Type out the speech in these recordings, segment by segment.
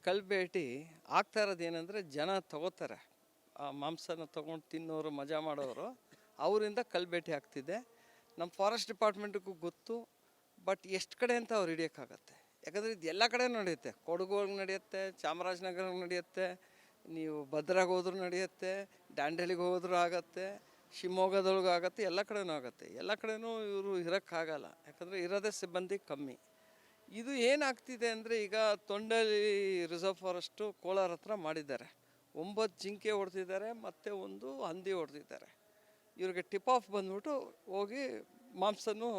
ಕಲ್ಬೇಟಿ ಆಗ್ತಾ ಇರೋದು ಏನಂದರೆ ಜನ ತಗೋತಾರೆ, ಆ ಮಾಂಸನ ತೊಗೊಂಡು ತಿನ್ನೋರು ಮಜಾ ಮಾಡೋರು, ಅವರಿಂದ ಕಲ್ಬೇಟಿ ಆಗ್ತಿದೆ. ನಮ್ಮ ಫಾರೆಸ್ಟ್ ಡಿಪಾರ್ಟ್ಮೆಂಟಿಗೂ ಗೊತ್ತು, ಬಟ್ ಎಷ್ಟು ಕಡೆ ಅಂತ ಅವ್ರು ಹಿಡಿಯೋಕ್ಕಾಗತ್ತೆ? ಯಾಕಂದರೆ ಇದು ಎಲ್ಲ ಕಡೆ ನಡೆಯುತ್ತೆ. ಕೊಡಗುಗೆ ನಡೆಯುತ್ತೆ, ಚಾಮರಾಜನಗರಕ್ಕೆ ನಡೆಯುತ್ತೆ, ನೀವು ಭದ್ರಾಗ ಹೋದ್ರೂ ನಡೆಯುತ್ತೆ, ದಾಂಡೇಲಿಗೆ ಹೋದ್ರೂ ಆಗತ್ತೆ, ಶಿವಮೊಗ್ಗದೊಳಗೆ ಆಗುತ್ತೆ, ಎಲ್ಲ ಕಡೆನೂ ಆಗುತ್ತೆ. ಎಲ್ಲ ಕಡೆನೂ ಇವರು ಇರೋಕ್ಕಾಗಲ್ಲ, ಯಾಕಂದರೆ ಇರೋದೇ ಸಿಬ್ಬಂದಿ ಕಮ್ಮಿ. ಇದು ಏನಾಗ್ತಿದೆ ಅಂದರೆ, ಈಗ ತೊಂಡಲಿ ರಿಸರ್ವ್ ಫಾರೆಸ್ಟು ಕೋಲಾರ ಹತ್ರ ಮಾಡಿದ್ದಾರೆ. 9 ಜಿಂಕೆ ಹೊಡೆದಿದ್ದಾರೆ, ಮತ್ತು ಒಂದು ಹಂದಿ ಹೊಡೆದಿದ್ದಾರೆ. ಇವ್ರಿಗೆ ಟಿಪ್ ಆಫ್ ಬಂದ್ಬಿಟ್ಟು ಹೋಗಿ ಮಾಂಸನೂ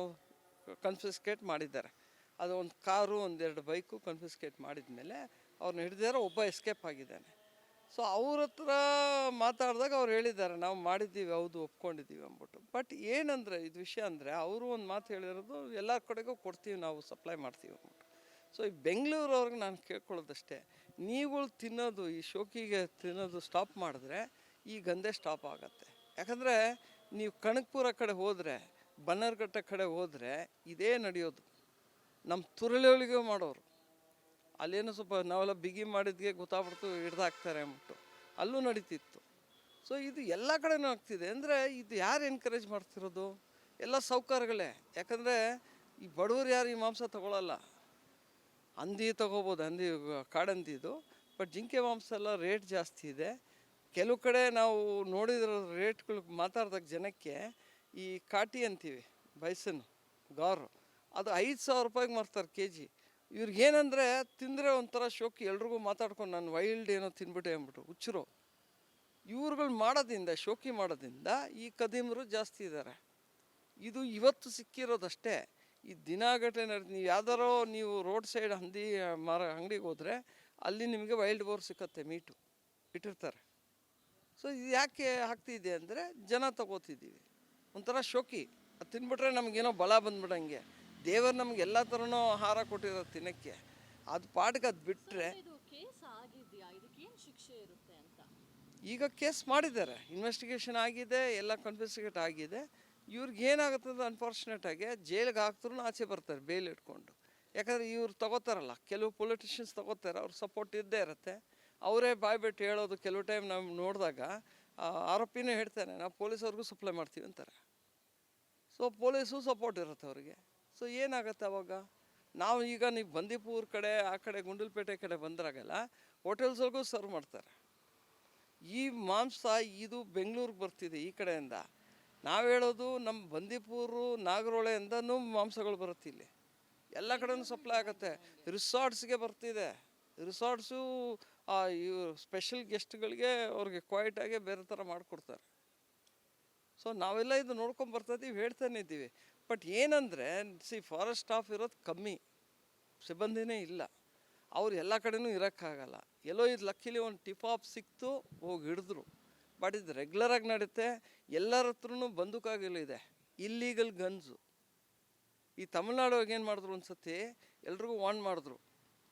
ಕನ್ಫಿಸ್ಕೇಟ್ ಮಾಡಿದ್ದಾರೆ. ಅದು ಒಂದು ಕಾರು, 1-2 ಬೈಕು ಕನ್ಫಿಸ್ಕೇಟ್ ಮಾಡಿದ ಮೇಲೆ ಅವ್ರನ್ನ ಹಿಡಿದಾರೆ. ಒಬ್ಬ ಎಸ್ಕೇಪ್ ಆಗಿದ್ದಾನೆ. ಸೊ ಅವ್ರ ಹತ್ರ ಮಾತಾಡಿದಾಗ ಅವ್ರು ಹೇಳಿದ್ದಾರೆ, ನಾವು ಮಾಡಿದ್ದೀವಿ, ಹೌದು ಒಪ್ಕೊಂಡಿದ್ದೀವಿ ಅಂದ್ಬಿಟ್ಟು. ಬಟ್ ಏನಂದರೆ ಇದು ವಿಷಯ ಅಂದರೆ, ಅವರು ಒಂದು ಮಾತು ಹೇಳಿರೋದು, ಎಲ್ಲ ಕಡೆಗೂ ಕೊಡ್ತೀವಿ, ನಾವು ಸಪ್ಲೈ ಮಾಡ್ತೀವಿ ಅಂದ್ಬಿಟ್ಟು. ಸೊ ಈ ಬೆಂಗಳೂರವ್ರಿಗೆ ನಾನು ಕೇಳ್ಕೊಳ್ಳೋದಷ್ಟೇ, ನೀವುಗಳು ತಿನ್ನೋದು, ಈ ಶೋಕಿಗೆ ತಿನ್ನೋದು ಸ್ಟಾಪ್ ಮಾಡಿದ್ರೆ ಈ ಗಂಧೆ ಸ್ಟಾಪ್ ಆಗುತ್ತೆ. ಯಾಕಂದರೆ ನೀವು ಕನಕಪುರ ಕಡೆ ಹೋದರೆ, ಬನ್ನರ್ಘಟ್ಟ ಕಡೆ ಹೋದರೆ ಇದೇ ನಡೆಯೋದು. ನಮ್ಮ ತುರಳಿಯೊಳಗೆ ಮಾಡೋರು, ಅಲ್ಲೇನೋ ಸ್ವಲ್ಪ ನಾವೆಲ್ಲ ಬಿಗಿ ಮಾಡಿದ್ಗೆ ಗೊತ್ತಾಗ್ಬಿಡ್ತು, ಹಿಡ್ದಾಕ್ತಾರೆ ಅಂದ್ಬಿಟ್ಟು ಅಲ್ಲೂ ನಡೀತಿತ್ತು. ಸೊ ಇದು ಎಲ್ಲ ಕಡೆನೂ ಆಗ್ತಿದೆ. ಅಂದರೆ ಇದು ಯಾರು ಎನ್ಕರೇಜ್ ಮಾಡ್ತಿರೋದು? ಎಲ್ಲ ಸೌಕರ್ಯಗಳೇ. ಯಾಕಂದರೆ ಈ ಬಡವರು ಯಾರು ಈ ಮಾಂಸ ತೊಗೊಳ್ಳಲ್ಲ. ಹಂದಿ ತೊಗೋಬೋದು, ಹಂದಿ ಕಾಡಂದಿದು, ಬಟ್ ಜಿಂಕೆ ಮಾಂಸ ಎಲ್ಲ ರೇಟ್ ಜಾಸ್ತಿ ಇದೆ. ಕೆಲವು ಕಡೆ ನಾವು ನೋಡಿದಿರೋ ರೇಟ್ಗಳು ಮಾತಾಡಿದಾಗ ಜನಕ್ಕೆ, ಈ ಕಾಟಿ ಅಂತೀವಿ, ಬೈಸನ್ ಗಾರು, ಅದು 5,000 ರೂಪಾಯಿಗೆ ಮಾರ್ತಾರೆ ಕೆಜಿ. ಇವ್ರಿಗೇನಂದರೆ ತಿಂದರೆ ಒಂಥರ ಶೋಕಿ, ಎಲ್ರಿಗೂ ಮಾತಾಡ್ಕೊಂಡು ನಾನು ವೈಲ್ಡ್ ಏನೋ ತಿನ್ಬಿಟ್ಟೆ ಅಂದ್ಬಿಟ್ಟು ಹುಚ್ಚರು. ಇವ್ರುಗಳು ಮಾಡೋದ್ರಿಂದ, ಶೋಕಿ ಮಾಡೋದ್ರಿಂದ ಈ ಕದೀಮರು ಜಾಸ್ತಿ ಇದ್ದಾರೆ. ಇದು ಇವತ್ತು ಸಿಕ್ಕಿರೋದಷ್ಟೇ. ಈ ದಿನಗಟ್ಟಲೆ ನೀವು ಯಾವ್ದಾರೋ ನೀವು ರೋಡ್ ಸೈಡ್ ಹಂದಿ ಅಂಗಡಿಗೆ ಹೋದರೆ ಅಲ್ಲಿ ನಿಮಗೆ ವೈಲ್ಡ್ ಬೋರ್ ಸಿಕ್ಕತ್ತೆ, ಮೀಟು ಇಟ್ಟಿರ್ತಾರೆ. ಸೊ ಇದು ಯಾಕೆ ಆಗ್ತಿದೆ ಅಂದರೆ, ಜನ ತಗೋತಿದ್ದೀವಿ, ಒಂಥರ ಶೋಕಿ. ಅದು ತಿನ್ಬಿಟ್ರೆ ನಮಗೇನೋ ಬಲ ಬಂದ್ಬಿಡಂಗೆ. ದೇವರು ನಮ್ಗೆ ಎಲ್ಲ ಥರನೂ ಆಹಾರ ಕೊಟ್ಟಿರೋ ತಿನ್ನಕ್ಕೆ, ಅದು ಪಾಠಕ್ಕೆ ಅದು ಬಿಟ್ಟರೆ. ಈಗ ಕೇಸ್ ಮಾಡಿದ್ದಾರೆ, ಇನ್ವೆಸ್ಟಿಗೇಷನ್ ಆಗಿದೆ, ಎಲ್ಲ ಕನ್ಫಿಸ್ಕೇಟ್ ಆಗಿದೆ. ಇವ್ರಿಗೆ ಏನಾಗುತ್ತದೆ, ಅನ್ಫಾರ್ಚುನೇಟಾಗಿ ಜೈಲಿಗೆ ಹಾಕ್ದ್ರೂ ಆಚೆ ಬರ್ತಾರೆ ಬೇಲ್ ಇಟ್ಕೊಂಡು. ಯಾಕಂದರೆ ಇವ್ರು ತಗೋತಾರಲ್ಲ, ಕೆಲವು ಪೊಲಿಟಿಷಿಯನ್ಸ್ ತಗೋತಾರೆ, ಅವ್ರ ಸಪೋರ್ಟ್ ಇದ್ದೇ ಇರುತ್ತೆ. ಅವರೇ ಬಾಯ್ಬಿಟ್ಟು ಹೇಳೋದು. ಕೆಲವು ಟೈಮ್ ನಾವು ನೋಡಿದಾಗ ಆರೋಪಿನೇ ಹೇಳ್ತಾನೆ, ನಾವು ಪೊಲೀಸವ್ರಿಗೂ ಸಪ್ಲೈ ಮಾಡ್ತೀವಿ ಅಂತಾರೆ. ಸೊ ಪೊಲೀಸು ಸಪೋರ್ಟ್ ಇರುತ್ತೆ ಅವರಿಗೆ. ಸೊ ಏನಾಗುತ್ತೆ ಅವಾಗ? ನಾವು ಈಗ ನೀವು ಬಂದೀಪುರ ಕಡೆ, ಆ ಕಡೆ ಗುಂಡಲಪೇಟೆ ಕಡೆ ಬಂದ್ರಾಗೆಲ್ಲ ಹೋಟೆಲ್ಸ್ಗಳಿಗೂ ಸರ್ವ್ ಮಾಡ್ತಾರೆ ಈ ಮಾಂಸ. ಇದು ಬೆಂಗಳೂರಿಗೆ ಬರ್ತಿದೆ ಈ ಕಡೆಯಿಂದ. ನಾವು ಹೇಳೋದು, ನಮ್ಮ ಬಂದೀಪುರ ನಾಗರೋಳೆಯಿಂದನೂ ಮಾಂಸಗಳು ಬರುತ್ತೆ ಇಲ್ಲಿ, ಎಲ್ಲ ಕಡೆನೂ ಸಪ್ಲೈ ಆಗುತ್ತೆ. ರಿಸಾರ್ಟ್ಸ್ಗೆ ಬರ್ತಿದೆ. ರಿಸಾರ್ಟ್ಸು ಇವು ಸ್ಪೆಷಲ್ ಗೆಸ್ಟ್ಗಳಿಗೆ ಅವ್ರಿಗೆ ಕ್ವೈಟಾಗೆ ಬೇರೆ ಥರ ಮಾಡಿಕೊಡ್ತಾರೆ. ಸೊ ನಾವೆಲ್ಲ ಇದು ನೋಡ್ಕೊಂಬರ್ತಾಯಿದ್ದೀವಿ, ಹೇಳ್ತಾನೆ ಇದ್ದೀವಿ. ಬಟ್ ಏನಂದರೆ, ಫಾರೆಸ್ಟ್ ಸ್ಟಾಫ್ ಇರೋದು ಕಮ್ಮಿ, ಸಿಬ್ಬಂದಿನೇ ಇಲ್ಲ. ಅವ್ರು ಎಲ್ಲ ಕಡೆನೂ ಇರೋಕ್ಕಾಗಲ್ಲ. ಎಲ್ಲೋ ಇದು ಲಕ್ಕಿಲಿ ಒಂದು ಟಿಪ್ ಆಫ್ ಸಿಕ್ತು, ಹೋಗಿ ಹಿಡಿದ್ರು. ಬಟ್ ಇದು ರೆಗ್ಯುಲರಾಗಿ ನಡುತ್ತೆ. ಎಲ್ಲರ ಹತ್ರನೂ ಬಂದೂಕಾಗಲಿದೆ, ಇಲ್ಲೀಗಲ್ ಗನ್ಸು. ಈ ತಮಿಳ್ನಾಡೊಳಗೆ ಏನು ಮಾಡಿದ್ರು, ಒಂದು ಸತಿ ಎಲ್ರಿಗೂ ವಾರ್ನ್ ಮಾಡಿದ್ರು,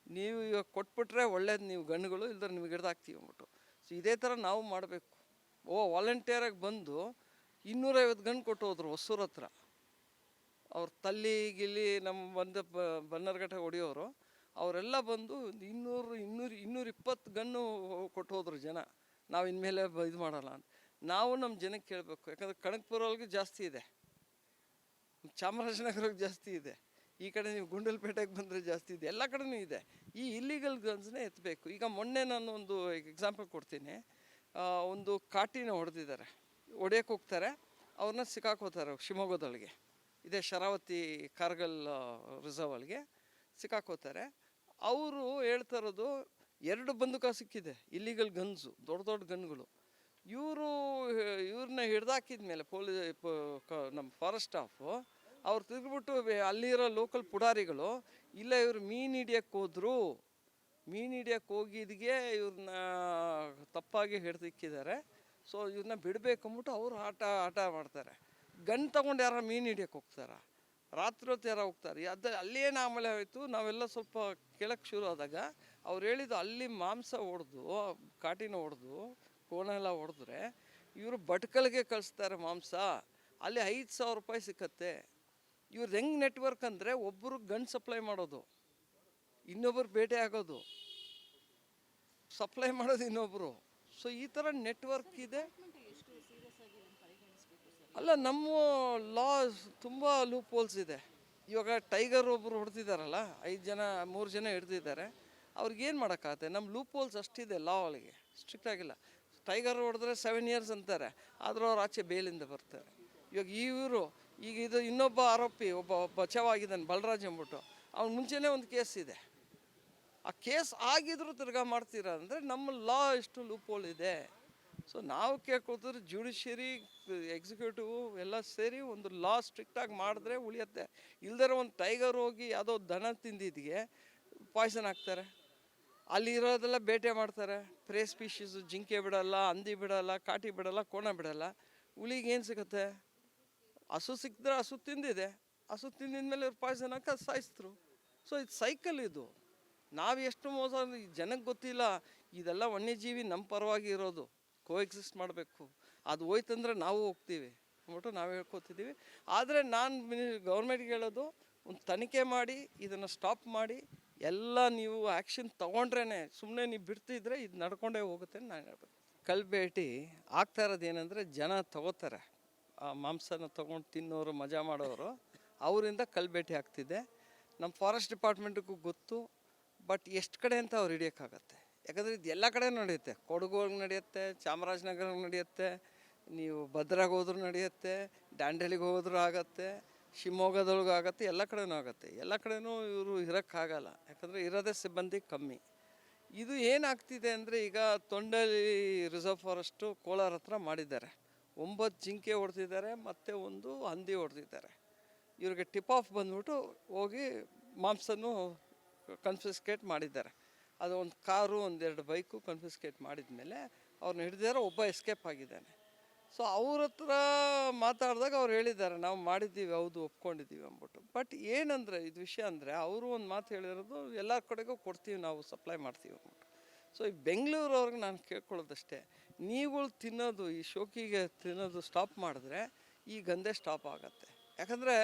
ನೀವು ಇವಾಗ ಕೊಟ್ಬಿಟ್ರೆ ಒಳ್ಳೇದು, ನೀವು ಗನ್ಗಳು ಇಲ್ದ್ರೆ ನಿಮಗೆ ಹಿಡ್ದಾಕ್ತೀವಿ ಅಂದ್ಬಿಟ್ಟು. ಸೊ ಇದೇ ಥರ ನಾವು ಮಾಡಬೇಕು. ವಾಲಂಟಿಯರಾಗಿ ಬಂದು 250 ಗನ್ ಕೊಟ್ಟು ಹೋದ್ರು ಹೊಸೂರು ಹತ್ರ. ಅವ್ರು ತಲ್ಲಿ ಗಿಲ್ಲಿ ನಮ್ಮ ಬನ್ನರ್ಘಟ್ಟ ಹೊಡಿಯೋರು, ಅವರೆಲ್ಲ ಬಂದು 220 ಗನ್ನು ಕೊಟ್ಟು ಹೋದ್ರು ಜನ. ನಾವು ಇನ್ಮೇಲೆ ಇದು ಮಾಡಲ್ಲ ಅಂತ. ನಾವು ನಮ್ಮ ಜನಕ್ಕೆ ಕೇಳಬೇಕು. ಯಾಕಂದರೆ ಕನಕಪುರವ್ರಿಗೆ ಜಾಸ್ತಿ ಇದೆ, ಚಾಮರಾಜನಗರಕ್ಕೆ ಜಾಸ್ತಿ ಇದೆ, ಈ ಕಡೆ ನೀವು ಗುಂಡಲಪೇಟೆಗೆ ಬಂದರೆ ಜಾಸ್ತಿ ಇದೆ, ಎಲ್ಲ ಕಡೆನೂ ಇದೆ. ಈ ಇಲ್ಲಿಗಲ್ ಗನ್ಸ್ನೇ ಎತ್ತಬೇಕು. ಈಗ ಮೊನ್ನೆ ನಾನು ಒಂದು ಎಕ್ಸಾಂಪಲ್ ಕೊಡ್ತೀನಿ. ಒಂದು ಕಾಟಿನ ಹೊಡೆದಿದ್ದಾರೆ, ಹೊಡೆಯೋಕ್ಕೆ ಹೋಗ್ತಾರೆ, ಅವ್ರನ್ನ ಸಿಕ್ಕಾಕೋತಾರೆ ಶಿವಮೊಗ್ಗದೊಳಗೆ, ಇದೇ ಶರಾವತಿ ಕಾರ್ಗಲ್ ರಿಸರ್ವಲ್ಗೆ ಸಿಕ್ಕಾಕೋತಾರೆ. ಅವರು ಹೇಳ್ತಾ ಇರೋದು 2 ಬಂದೂಕ ಸಿಕ್ಕಿದೆ, ಇಲ್ಲಿಗಲ್ ಗನ್ಸು, ದೊಡ್ಡ ದೊಡ್ಡ ಗನ್ಗಳು. ಇವ್ರನ್ನ ಹಿಡ್ದಾಕಿದ ಮೇಲೆ ನಮ್ಮ ಫಾರೆಸ್ಟ್ ಸ್ಟಾಫು ಅವ್ರು ತಿರುಗಿಬಿಟ್ಟು ಅಲ್ಲಿರೋ ಲೋಕಲ್ ಪುಡಾರಿಗಳು, ಇಲ್ಲ ಇವರು ಮೀನು ಹಿಡಿಯೋಕ್ಕೆ ಹೋದ್ರು, ಮೀನು ಹಿಡಿಯೋಕ್ಕೆ ಹೋಗಿದ್ಗೆ ಇವ್ರನ್ನ ತಪ್ಪಾಗಿ ಹಿಡ್ದಿಕ್ಕಿದ್ದಾರೆ. ಸೊ ಇವ್ರನ್ನ ಬಿಡಬೇಕಂದ್ಬಿಟ್ಟು ಅವರು ಆಟ ಮಾಡ್ತಾರೆ. ಗನ್ ತೊಗೊಂಡು ಯಾರು ಮೀನು ಹಿಡಿಯೋಕ್ಕೆ ಹೋಗ್ತಾರೆ, ರಾತ್ರಿ ಹೊತ್ತು ಯಾರು ಹೋಗ್ತಾರೆ. ಅಲ್ಲೇನು ಆಮೇಲೆ ಆಯಿತು, ನಾವೆಲ್ಲ ಸ್ವಲ್ಪ ಕೇಳೋಕ್ಕೆ ಶುರು ಆದಾಗ ಅವ್ರು ಹೇಳಿದ್ದು, ಅಲ್ಲಿ ಮಾಂಸ ಹೊಡೆದು, ಕಾಟಿನ ಹೊಡೆದು, ಕೋಣ ಎಲ್ಲ ಹೊಡೆದ್ರೆ ಇವರು ಭಟ್ಕಲ್ಗೆ ಕಳಿಸ್ತಾರೆ ಮಾಂಸ. ಅಲ್ಲಿ 5,000 ರೂಪಾಯಿ ಸಿಕ್ಕತ್ತೆ. ಇವ್ರದ್ದು ಹೆಂಗೆ ನೆಟ್ವರ್ಕ್ ಅಂದರೆ, ಒಬ್ಬರು ಗನ್ ಸಪ್ಲೈ ಮಾಡೋದು, ಇನ್ನೊಬ್ಬರು ಬೇಟೆ ಆಗೋದು. ಸಪ್ಲೈ ಮಾಡೋದು ಇನ್ನೊಬ್ಬರು. ಸೊ ಈ ಥರ ನೆಟ್ವರ್ಕ್ ಇದೆ. ಅಲ್ಲ, ನಮ್ಮ ಲಾ ತುಂಬ ಲೂಪ್ ಹೋಲ್ಸ್ ಇದೆ. ಇವಾಗ ಟೈಗರ್ ಒಬ್ಬರು ಹೊಡೆದಿದ್ದಾರಲ್ಲ, 3 ಜನ ಹಿಡ್ದಿದ್ದಾರೆ. ಅವ್ರಿಗೇನು ಮಾಡೋಕ್ಕಾಗತ್ತೆ? ನಮ್ಮ ಲೂಪ್ ಹೋಲ್ಸ್ ಅಷ್ಟಿದೆ ಲಾ ಒಳಗೆ, ಸ್ಟ್ರಿಕ್ಟ್ ಆಗಿಲ್ಲ. ಟೈಗರ್ ಹೊಡೆದ್ರೆ 7 years ಅಂತಾರೆ, ಆದರೂ ಅವ್ರು ಆಚೆ ಬೇಲಿಂದ ಬರ್ತಾರೆ. ಇವಾಗ ಈಗ ಇದು ಇನ್ನೊಬ್ಬ ಆರೋಪಿ ಒಬ್ಬ ಬಚಾವಾಗಿದ್ದಾನೆ, ಬಲರಾಜ್ ಅಂದ್ಬಿಟ್ಟು. ಅವ್ನ ಮುಂಚೆನೇ ಒಂದು ಕೇಸ್ ಇದೆ. ಆ ಕೇಸ್ ಆಗಿದ್ರು ತಿರ್ಗಾ ಮಾಡ್ತೀರಾ ಅಂದರೆ ನಮ್ಮ ಲಾ ಎಷ್ಟು ಲೂಪ್ ಹೋಲ್ ಇದೆ. ಸೊ ನಾವು ಕೇಳ್ಕೊತಿದ್ರೆ ಜುಡಿಷಿಯರಿ, ಎಕ್ಸಿಕ್ಯೂಟಿವ್ ಎಲ್ಲ ಸೇರಿ ಒಂದು ಲಾ ಸ್ಟ್ರಿಕ್ಟಾಗಿ ಮಾಡಿದ್ರೆ ಉಳಿಯುತ್ತೆ. ಇಲ್ದರೆ ಒಂದು ಟೈಗರ್ ಹೋಗಿ ಯಾವುದೋ ದನ ತಿಂದಿದ್ಗೆ ಪಾಯ್ಸನ್ ಹಾಕ್ತಾರೆ. ಅಲ್ಲಿರೋದೆಲ್ಲ ಬೇಟೆ ಮಾಡ್ತಾರೆ. ಪ್ರೇ ಸ್ಪೀಷೀಸು, ಜಿಂಕೆ ಬಿಡಲ್ಲ, ಹಂದಿ ಬಿಡಲ್ಲ, ಕಾಟಿ ಬಿಡಲ್ಲ, ಕೋಣ ಬಿಡಲ್ಲ. ಹುಲಿಗೆ ಏನು ಸಿಗುತ್ತೆ? ಹಸು ಸಿಕ್ಕಿದ್ರೆ ಹಸು ತಿಂದಿದೆ, ಹಸು ತಿಂದಿದ್ಮೇಲೆ ಇವ್ರು ಪಾಯ್ಸನ್ ಹಾಕಿ ಸಾಯಿಸಿದ್ರು. ಸೊ ಇದು ಸೈಕಲ್ ಇದು. ನಾವು ಎಷ್ಟು ಮೋಸ ಜನಕ್ಕೆ ಗೊತ್ತಿಲ್ಲ. ಇದೆಲ್ಲ ವನ್ಯಜೀವಿ ನಮ್ಮ ಪರವಾಗಿ ಇರೋದು, ಕೋಎಕ್ಸಿಸ್ಟ್ ಮಾಡಬೇಕು. ಅದು ಹೋಯ್ತಂದ್ರೆ ನಾವು ಹೋಗ್ತೀವಿ ಅಂದ್ಬಿಟ್ಟು ನಾವು ಹೇಳ್ಕೊತಿದ್ದೀವಿ. ಆದರೆ ನಾನು ಗೌರ್ಮೆಂಟ್ಗೆ ಹೇಳೋದು, ಒಂದು ತನಿಖೆ ಮಾಡಿ ಇದನ್ನು ಸ್ಟಾಪ್ ಮಾಡಿ, ಎಲ್ಲ ನೀವು ಆ್ಯಕ್ಷನ್ ತೊಗೊಂಡ್ರೇ. ಸುಮ್ಮನೆ ನೀವು ಬಿಡ್ತಿದ್ರೆ ಇದು ನಡ್ಕೊಂಡೇ ಹೋಗುತ್ತೆ ಅಂತ ನಾನು ಹೇಳ್ಬೇಕು. ಕಲ್ಬೇಟಿ ಆಗ್ತಾ ಇರೋದು ಏನಂದರೆ, ಜನ ತಗೋತಾರೆ, ಆ ಮಾಂಸನ ತೊಗೊಂಡು ತಿನ್ನೋರು, ಮಜಾ ಮಾಡೋರು, ಅವರಿಂದ ಕಲ್ಬೇಟಿ ಆಗ್ತಿದೆ. ನಮ್ಮ ಫಾರೆಸ್ಟ್ ಡಿಪಾರ್ಟ್ಮೆಂಟಿಗೂ ಗೊತ್ತು. ಬಟ್ ಎಷ್ಟು ಕಡೆ ಅಂತ ಅವ್ರು ಹಿಡಿಯೋಕ್ಕಾಗತ್ತೆ? ಯಾಕಂದರೆ ಇದು ಎಲ್ಲ ಕಡೆ ನಡೆಯುತ್ತೆ. ಕೊಡಗುಗೆ ನಡೆಯುತ್ತೆ, ಚಾಮರಾಜನಗರಕ್ಕೆ ನಡೆಯುತ್ತೆ, ನೀವು ಭದ್ರಾಗ ಹೋದ್ರೂ ನಡೆಯುತ್ತೆ, ದಾಂಡೇಲಿಗೆ ಹೋದ್ರೂ ಆಗುತ್ತೆ, ಶಿವಮೊಗ್ಗದೊಳಗೆ ಆಗುತ್ತೆ, ಎಲ್ಲ ಕಡೆನೂ ಆಗುತ್ತೆ. ಎಲ್ಲ ಕಡೆನೂ ಇವರು ಇರೋಕ್ಕಾಗಲ್ಲ, ಯಾಕಂದರೆ ಇರೋದೇ ಸಿಬ್ಬಂದಿ ಕಮ್ಮಿ. ಇದು ಏನಾಗ್ತಿದೆ ಅಂದರೆ, ಈಗ ತೊಂಡಲಿ ರಿಸರ್ವ್ ಫಾರೆಸ್ಟು ಕೋಲಾರ ಹತ್ರ ಮಾಡಿದ್ದಾರೆ. 9 ಜಿಂಕೆ ಹೊಡೆದಿದ್ದಾರೆ, ಮತ್ತು 1 ಹಂದಿ ಹೊಡೆದಿದ್ದಾರೆ. ಇವ್ರಿಗೆ ಟಿಪ್ ಆಫ್ ಬಂದ್ಬಿಟ್ಟು ಹೋಗಿ ಮಾಂಸನೂ ಕನ್ಫಿಸ್ಕೇಟ್ ಮಾಡಿದ್ದಾರೆ. ಅದು ಒಂದು ಕಾರು, 1-2 ಬೈಕು ಕನ್ಫಿಸ್ಕೇಟ್ ಮಾಡಿದ ಮೇಲೆ ಅವ್ರನ್ನ ಹಿಡಿದಿದ್ದಾರೆ. ಒಬ್ಬ ಎಸ್ಕೇಪ್ ಆಗಿದ್ದಾನೆ. ಸೊ ಅವ್ರ ಹತ್ರ ಮಾತಾಡಿದಾಗ ಅವ್ರು ಹೇಳಿದ್ದಾರೆ, ನಾವು ಮಾಡಿದ್ದೀವಿ, ಹೌದು ಒಪ್ಕೊಂಡಿದ್ದೀವಿ ಅಂದ್ಬಿಟ್ಟು. ಬಟ್ ಏನಂದರೆ ಇದು ವಿಷಯ ಅಂದರೆ, ಅವರು ಒಂದು ಮಾತು ಹೇಳಿರೋದು, ಎಲ್ಲ ಕಡೆಗೂ ಕೊಡ್ತೀವಿ, ನಾವು ಸಪ್ಲೈ ಮಾಡ್ತೀವಿ ಅಂದ್ಬಿಟ್ಟು. ಸೊ ಈ ಬೆಂಗಳೂರವ್ರಿಗೆ ನಾನು ಕೇಳ್ಕೊಳ್ಳೋದಷ್ಟೇ, ನೀವುಗಳು ತಿನ್ನೋದು, ಈ ಶೋಕಿಗೆ ತಿನ್ನೋದು ಸ್ಟಾಪ್ ಮಾಡಿದ್ರೆ ಈ ಗಂಧೆ ಸ್ಟಾಪ್ ಆಗುತ್ತೆ. ಯಾಕಂದರೆ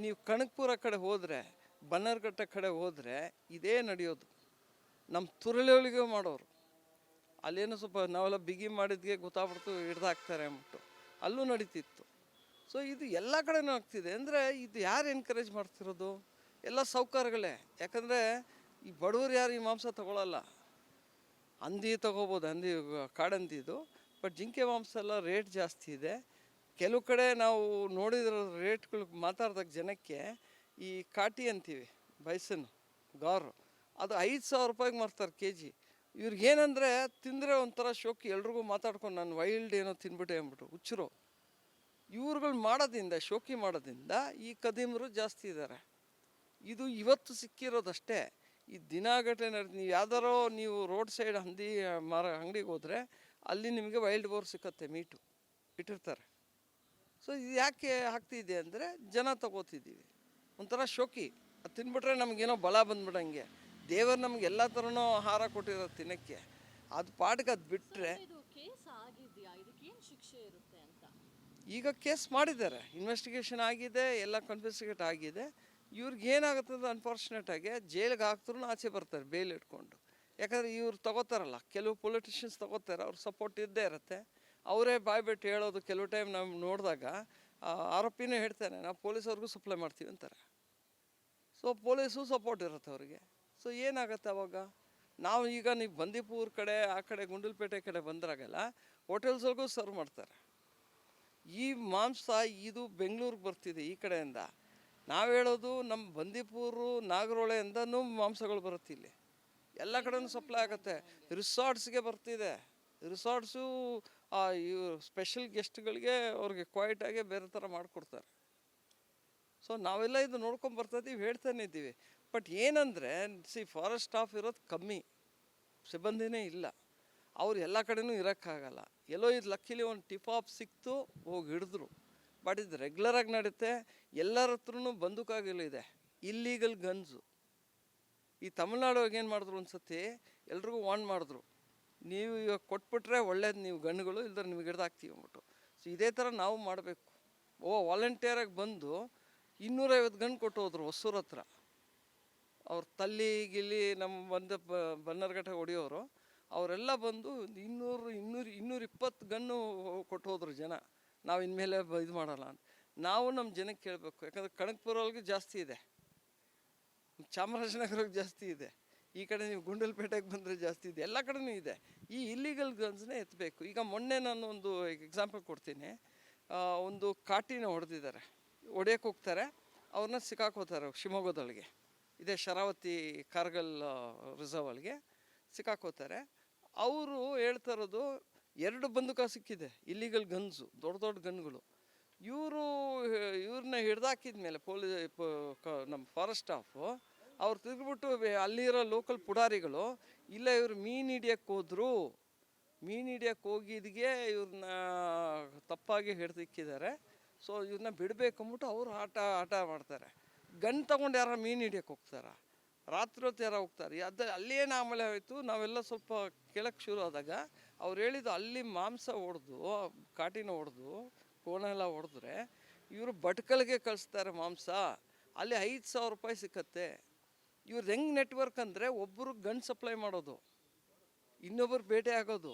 ನೀವು ಕನಕಪುರ ಕಡೆ ಹೋದರೆ, ಬನ್ನರ್ಘಟ್ಟ ಕಡೆ ಹೋದರೆ ಇದೇ ನಡೆಯೋದು. ನಮ್ಮ ತುರಳಿಯೊಳಗೆ ಮಾಡೋರು, ಅಲ್ಲೇನೋ ಸ್ವಲ್ಪ ನಾವೆಲ್ಲ ಬಿಗಿ ಮಾಡಿದ್ಗೆ ಗೊತ್ತಾಗ್ಬಿಡ್ತು, ಹಿಡ್ದಾಕ್ತಾರೆ ಅಂದ್ಬಿಟ್ಟು ಅಲ್ಲೂ ನಡೀತಿತ್ತು. ಸೊ ಇದು ಎಲ್ಲ ಕಡೆನೂ ಆಗ್ತಿದೆ. ಅಂದರೆ ಇದು ಯಾರು ಎನ್ಕರೇಜ್ ಮಾಡ್ತಿರೋದು? ಎಲ್ಲ ಸೌಕರ್ಯಗಳೇ. ಯಾಕಂದರೆ ಈ ಬಡವರು ಯಾರು ಈ ಮಾಂಸ ತೊಗೊಳಲ್ಲ. ಹಂದಿ ತೊಗೋಬೋದು, ಹಂದಿ ಕಾಡಂದಿದು. ಬಟ್ ಜಿಂಕೆ ಮಾಂಸ ಎಲ್ಲ ರೇಟ್ ಜಾಸ್ತಿ ಇದೆ. ಕೆಲವು ಕಡೆ ನಾವು ನೋಡಿದಿರೋ ರೇಟ್ಗಳು ಮಾತಾಡಿದಾಗ ಜನಕ್ಕೆ, ಈ ಕಾಟಿ ಅಂತೀವಿ, ಬೈಸನ್ನು ಗಾರು, ಅದು 5,000 ರೂಪಾಯಿಗೆ ಮಾರ್ತಾರೆ kg. ಇವ್ರಿಗೇನಂದರೆ ತಿಂದರೆ ಒಂಥರ ಶೋಕಿ, ಎಲ್ರಿಗೂ ಮಾತಾಡ್ಕೊಂಡು ನಾನು ವೈಲ್ಡ್ ಏನೋ ತಿನ್ಬಿಟ್ಟೆ ಅಂದ್ಬಿಟ್ಟು ಹುಚ್ಚರು. ಇವ್ರುಗಳು ಮಾಡೋದ್ರಿಂದ, ಶೋಕಿ ಮಾಡೋದ್ರಿಂದ ಈ ಕದೀಮರು ಜಾಸ್ತಿ ಇದ್ದಾರೆ. ಇದು ಇವತ್ತು ಸಿಕ್ಕಿರೋದಷ್ಟೇ. ಈ ದಿನಗಟ್ಟಲೆ ನೀವು ಯಾವ್ದಾರೋ ನೀವು ರೋಡ್ ಸೈಡ್ ಹಂದಿ ಅಂಗಡಿಗೆ ಹೋದರೆ ಅಲ್ಲಿ ನಿಮಗೆ ವೈಲ್ಡ್ ಬೋರ್ ಸಿಕ್ಕತ್ತೆ, ಮೀಟು ಇಟ್ಟಿರ್ತಾರೆ. ಸೊ ಇದು ಯಾಕೆ ಆಗ್ತಿದೆ ಅಂದರೆ, ಜನ ತಗೋತಿದ್ದೀವಿ, ಒಂಥರ ಶೋಕಿ. ಅದು ತಿನ್ಬಿಟ್ರೆ ನಮಗೇನೋ ಬಲ ಬಂದ್ಬಿಡಂಗೆ. ದೇವರು ನಮ್ಗೆ ಎಲ್ಲ ಥರನೂ ಆಹಾರ ಕೊಟ್ಟಿರೋ ತಿನ್ನಕ್ಕೆ, ಅದು ಪಾಠಕ್ಕೆ ಅದು ಬಿಟ್ಟರೆ. ಈಗ ಕೇಸ್ ಮಾಡಿದ್ದಾರೆ, ಇನ್ವೆಸ್ಟಿಗೇಷನ್ ಆಗಿದೆ, ಎಲ್ಲ ಕನ್ಫಿಸ್ಕೇಟ್ ಆಗಿದೆ. ಇವ್ರಿಗೆ ಏನಾಗುತ್ತದೆ, ಅನ್ಫಾರ್ಚುನೇಟಾಗಿ ಜೈಲಿಗೆ ಹಾಕ್ದ್ರೂ ಆಚೆ ಬರ್ತಾರೆ ಬೇಲ್ ಇಟ್ಕೊಂಡು. ಯಾಕಂದರೆ ಇವ್ರು ತಗೋತಾರಲ್ಲ, ಕೆಲವು ಪೊಲಿಟಿಷಿಯನ್ಸ್ ತಗೋತಾರೆ, ಅವ್ರ ಸಪೋರ್ಟ್ ಇದ್ದೇ ಇರುತ್ತೆ. ಅವರೇ ಬಾಯ್ಬಿಟ್ಟು ಹೇಳೋದು. ಕೆಲವು ಟೈಮ್ ನಾವು ನೋಡಿದಾಗ ಆರೋಪಿನೇ ಹೇಳ್ತಾನೆ, ನಾವು ಪೊಲೀಸವ್ರಿಗೂ ಸಪ್ಲೈ ಮಾಡ್ತೀವಿ ಅಂತಾರೆ. ಸೊ ಪೊಲೀಸು ಸಪೋರ್ಟ್ ಇರುತ್ತೆ ಅವರಿಗೆ. ಸೊ ಏನಾಗುತ್ತೆ ಅವಾಗ? ನಾವು ಈಗ ನೀವು ಬಂದೀಪುರ ಕಡೆ, ಆ ಕಡೆ ಗುಂಡಲಪೇಟೆ ಕಡೆ ಬಂದ್ರಾಗೆಲ್ಲ ಹೋಟೆಲ್ಸ್ಗಳಿಗೂ ಸರ್ವ್ ಮಾಡ್ತಾರೆ. ಈ ಮಾಂಸ ಇದು ಬೆಂಗಳೂರಿಗೆ ಬರ್ತಿದೆ ಈ ಕಡೆಯಿಂದ. ನಾವು ಹೇಳೋದು, ನಮ್ಮ ಬಂದೀಪುರ, ನಾಗರೋಳೆಯಿಂದನೂ ಮಾಂಸಗಳು ಬರುತ್ತೆ ಇಲ್ಲಿ, ಎಲ್ಲ ಕಡೆನೂ ಸಪ್ಲೈ ಆಗುತ್ತೆ. ರಿಸಾರ್ಟ್ಸ್ಗೆ ಬರ್ತಿದೆ. ರಿಸಾರ್ಟ್ಸು ಇವು ಸ್ಪೆಷಲ್ ಗೆಸ್ಟ್ಗಳಿಗೆ ಅವ್ರಿಗೆ ಕ್ವೈಟಾಗೆ ಬೇರೆ ಥರ ಮಾಡಿಕೊಡ್ತಾರೆ. ಸೊ ನಾವೆಲ್ಲ ಇದು ನೋಡ್ಕೊಂಡು ಬರ್ತಾಯಿದ್ದೀವಿ, ಹೇಳ್ತಾನೆ ಇದ್ದೀವಿ. ಬಟ್ ಏನಂದರೆ, ಫಾರೆಸ್ಟ್ ಸ್ಟಾಫ್ ಇರೋದು ಕಮ್ಮಿ, ಸಿಬ್ಬಂದಿನೇ ಇಲ್ಲ. ಅವ್ರು ಎಲ್ಲ ಕಡೆನೂ ಇರೋಕ್ಕಾಗಲ್ಲ. ಎಲ್ಲೋ ಇದು ಲಕ್ಕಿಲಿ ಒಂದು ಟಿಪ್ ಆಫ್ ಸಿಕ್ತು, ಹೋಗಿ ಹಿಡಿದ್ರು. ಬಟ್ ಇದು ರೆಗ್ಯುಲರಾಗಿ ನಡುತ್ತೆ. ಎಲ್ಲರ ಹತ್ರನೂ ಬಂದೂಕಾಗಲಿದೆ, ಇಲ್ಲೀಗಲ್ ಗನ್ಸು. ಈ ತಮಿಳ್ನಾಡೊಳಗೆ ಏನು ಮಾಡಿದ್ರು, ಒಂದು ಸತಿ ಎಲ್ರಿಗೂ ವಾರ್ನ್ ಮಾಡಿದ್ರು, ನೀವು ಇವಾಗ ಕೊಟ್ಬಿಟ್ರೆ ಒಳ್ಳೇದು, ನೀವು ಗನ್ಗಳು ಇಲ್ದ್ರೆ ನಿಮಗೆ ಹಿಡ್ದಾಕ್ತೀವಿ ಅಂದ್ಬಿಟ್ಟು. ಸೊ ಇದೇ ಥರ ನಾವು ಮಾಡಬೇಕು. ವಾಲಂಟಿಯರಾಗಿ ಬಂದು 250 ಗನ್ ಕೊಟ್ಟು ಹೋದ್ರು ಹೊಸೂರ ಹತ್ರ. ಅವ್ರು ತಲ್ಲಿ ಗಿಲ್ಲಿ ನಮ್ಮ ಬನ್ನರ್ಘಟ್ಟ ಹೊಡಿಯೋರು ಅವರೆಲ್ಲ ಬಂದು ಒಂದು 220 ಗನ್ನು ಕೊಟ್ಟು ಹೋದ್ರು ಜನ. ನಾವು ಇನ್ಮೇಲೆ ಇದು ಮಾಡಲ್ಲ ಅಂತ. ನಾವು ನಮ್ಮ ಜನಕ್ಕೆ ಕೇಳಬೇಕು, ಯಾಕಂದರೆ ಕನಕಪುರವ್ರಿಗೆ ಜಾಸ್ತಿ ಇದೆ, ಚಾಮರಾಜನಗರಕ್ಕೆ ಜಾಸ್ತಿ ಇದೆ, ಈ ಕಡೆ ನೀವು ಗುಂಡಲ್ಪೇಟೆಗೆ ಬಂದರೆ ಜಾಸ್ತಿ ಇದೆ, ಎಲ್ಲ ಕಡೆನೂ ಇದೆ. ಈ ಇಲ್ಲಿಗಲ್ ಗನ್ಸ್ನೇ ಎತ್ತಬೇಕು. ಈಗ ಮೊನ್ನೆ ನಾನು ಒಂದು ಎಕ್ಸಾಂಪಲ್ ಕೊಡ್ತೀನಿ. ಒಂದು ಕಾಟಿನ ಹೊಡೆದಿದ್ದಾರೆ, ಹೊಡೆಯೋಕೆ ಹೋಗ್ತಾರೆ, ಅವ್ರನ್ನ ಸಿಕ್ಕಾಕೋತಾರೆ ಶಿವಮೊಗ್ಗದೊಳಗೆ, ಇದೇ ಶರಾವತಿ ಕಾರ್ಗಲ್ ರಿಸರ್ವ್ ಒಳಗೆ ಸಿಕ್ಕಾಕೋತಾರೆ. ಅವರು ಹೇಳ್ತಾ ಇರೋದು 2 ಬಂದೂಕ ಸಿಕ್ಕಿದೆ, ಇಲ್ಲಿಗಲ್ ಗನ್ಸು, ದೊಡ್ಡ ದೊಡ್ಡ ಗನ್ಗಳು. ಇವ್ರನ್ನ ಹಿಡ್ದಾಕಿದ ಮೇಲೆ ನಮ್ಮ ಫಾರೆಸ್ಟ್ ಸ್ಟಾಫು ಅವ್ರು ತಿರುಗಿಬಿಟ್ಟು ಅಲ್ಲಿರೋ ಲೋಕಲ್ ಪುಡಾರಿಗಳು, ಇಲ್ಲ ಇವರು ಮೀನು ಹಿಡಿಯೋಕ್ಕೆ ಹೋದ್ರು, ಮೀನು ಹಿಡಿಯೋಕ್ಕೆ ಹೋಗಿದ್ಗೆ ಇವ್ರನ್ನ ತಪ್ಪಾಗಿ ಹಿಡ್ದಿಕ್ಕಿದ್ದಾರೆ, ಸೊ ಇವ್ರನ್ನ ಬಿಡಬೇಕು ಅಂದ್ಬಿಟ್ಟು ಅವರು ಆಟ ಮಾಡ್ತಾರೆ. ಗನ್ ತೊಗೊಂಡು ಯಾರು ಮೀನು ಹಿಡಿಯೋಕ್ಕೆ ಹೋಗ್ತಾರ? ರಾತ್ರಿ ಹೊತ್ತು ಯಾರು ಹೋಗ್ತಾರೆ? ಅಲ್ಲೇನು ಆಮೇಲೆ ಆಯಿತು, ನಾವೆಲ್ಲ ಸ್ವಲ್ಪ ಕೇಳಕ್ಕೆ ಶುರು ಆದಾಗ ಅವ್ರು ಹೇಳಿದ್ದು ಅಲ್ಲಿ ಮಾಂಸ ಹೊಡೆದು, ಕಾಟಿನ ಹೊಡೆದು, ಕೋಣ ಎಲ್ಲ ಹೊಡೆದ್ರೆ ಇವರು ಭಟ್ಕಲ್ಗೆ ಕಳಿಸ್ತಾರೆ ಮಾಂಸ, ಅಲ್ಲಿ 5,000 ರೂಪಾಯಿ ಸಿಕ್ಕತ್ತೆ. ಇವ್ರದ್ದು ಹೆಂಗೆ ನೆಟ್ವರ್ಕ್ ಅಂದರೆ, ಒಬ್ಬರು ಗನ್ ಸಪ್ಲೈ ಮಾಡೋದು, ಇನ್ನೊಬ್ಬರು ಬೇಟೆ ಆಗೋದು,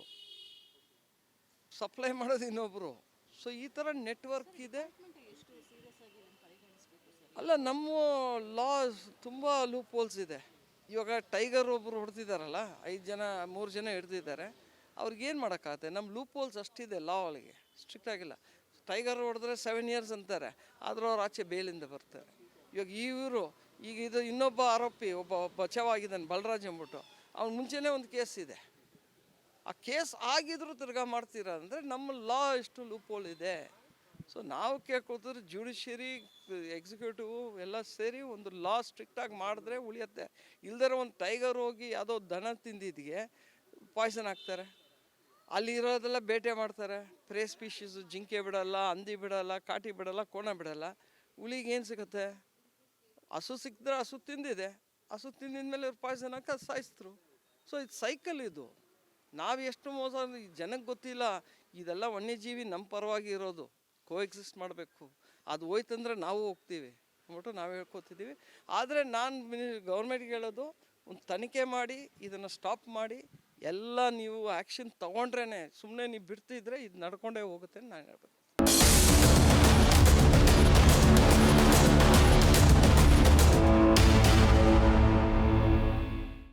ಸಪ್ಲೈ ಮಾಡೋದು ಇನ್ನೊಬ್ಬರು. ಸೊ ಈ ಥರ ನೆಟ್ವರ್ಕ್ ಇದೆ. ಅಲ್ಲ, ನಮ್ಮ ಲಾ ತುಂಬ ಲೂಪ್ ಹೋಲ್ಸ್ ಇದೆ. ಇವಾಗ ಟೈಗರ್ ಒಬ್ಬರು ಹೊಡೆದಿದ್ದಾರಲ್ಲ, 3 ಜನ ಹಿಡ್ದಿದ್ದಾರೆ, ಅವ್ರಿಗೇನು ಮಾಡೋಕ್ಕಾಗತ್ತೆ? ನಮ್ಮ ಲೂಪ್ ಹೋಲ್ಸ್ ಅಷ್ಟಿದೆ ಲಾ ಒಳಗೆ, ಸ್ಟ್ರಿಕ್ಟ್ ಆಗಿಲ್ಲ. ಟೈಗರ್ ಹೊಡೆದ್ರೆ 7 ಇಯರ್ಸ್ ಅಂತಾರೆ, ಆದರೂ ಅವ್ರು ಆಚೆ ಬೇಲಿಂದ ಬರ್ತಾರೆ. ಇವಾಗ ಈಗ ಇದು ಇನ್ನೊಬ್ಬ ಆರೋಪಿ ಒಬ್ಬ ಬಚಾವಾಗಿದ್ದಾನೆ, ಬಲರಾಜ್ ಅಂದ್ಬಿಟ್ಟು, ಅವ್ನ ಮುಂಚೆನೇ ಒಂದು ಕೇಸ್ ಇದೆ. ಆ ಕೇಸ್ ಆಗಿದ್ರು ತಿರ್ಗಾ ಮಾಡ್ತೀರಾ ಅಂದರೆ ನಮ್ಮ ಲಾ ಎಷ್ಟು ಲೂಪ್ ಹೋಲ್ ಇದೆ. ಸೊ ನಾವು ಕೇಳ್ಕೊತಿದ್ರೆ ಜುಡಿಷಿಯರಿ, ಎಕ್ಸಿಕ್ಯೂಟಿವ್ ಎಲ್ಲ ಸೇರಿ ಒಂದು ಲಾ ಸ್ಟ್ರಿಕ್ಟಾಗಿ ಮಾಡಿದ್ರೆ ಉಳಿಯುತ್ತೆ. ಇಲ್ದರೆ ಒಂದು ಟೈಗರ್ ಹೋಗಿ ಯಾವುದೋ ದನ ತಿಂದಿದ್ಗೆ ಪಾಯ್ಸನ್ ಹಾಕ್ತಾರೆ, ಅಲ್ಲಿರೋದೆಲ್ಲ ಬೇಟೆ ಮಾಡ್ತಾರೆ. ಪ್ರೇ ಸ್ಪೀಷೀಸು, ಜಿಂಕೆ ಬಿಡಲ್ಲ, ಹಂದಿ ಬಿಡಲ್ಲ, ಕಾಟಿ ಬಿಡಲ್ಲ, ಕೋಣ ಬಿಡಲ್ಲ. ಹುಲಿಗೆ ಏನು ಸಿಗುತ್ತೆ? ಹಸು ಸಿಕ್ಕಿದ್ರೆ ಹಸು ತಿಂದಿದೆ, ಹಸು ತಿಂದಿದ್ಮೇಲೆ ಇವ್ರು ಪಾಯ್ಸನ್ ಹಾಕಿ ಅದು ಸಾಯಿಸಿದ್ರು. ಸೊ ಇದು ಸೈಕಲ್ ಇದು. ನಾವು ಎಷ್ಟು ಮೋಸ, ಜನಕ್ಕೆ ಗೊತ್ತಿಲ್ಲ ಇದೆಲ್ಲ ವನ್ಯಜೀವಿ ನಮ್ಮ ಪರವಾಗಿ ಇರೋದು, ಕೋಎಕ್ಸಿಸ್ಟ್ ಮಾಡಬೇಕು. ಅದು ಹೋಯ್ತಂದ್ರೆ ನಾವು ಹೋಗ್ತೀವಿ ಅಂದ್ಬಿಟ್ಟು ನಾವು ಹೇಳ್ಕೊತಿದ್ದೀವಿ. ಆದರೆ ನಾನು ಗೌರ್ಮೆಂಟ್ಗೆ ಹೇಳೋದು, ಒಂದು ತನಿಖೆ ಮಾಡಿ ಇದನ್ನು ಸ್ಟಾಪ್ ಮಾಡಿ, ಎಲ್ಲ ನೀವು ಆ್ಯಕ್ಷನ್ ತೊಗೊಂಡ್ರೇ, ಸುಮ್ಮನೆ ನೀವು ಬಿಡ್ತಿದ್ರೆ ಇದು ನಡ್ಕೊಂಡೇ ಹೋಗುತ್ತೆ ಅಂತ ನಾನು ಹೇಳ್ಬೇಕು.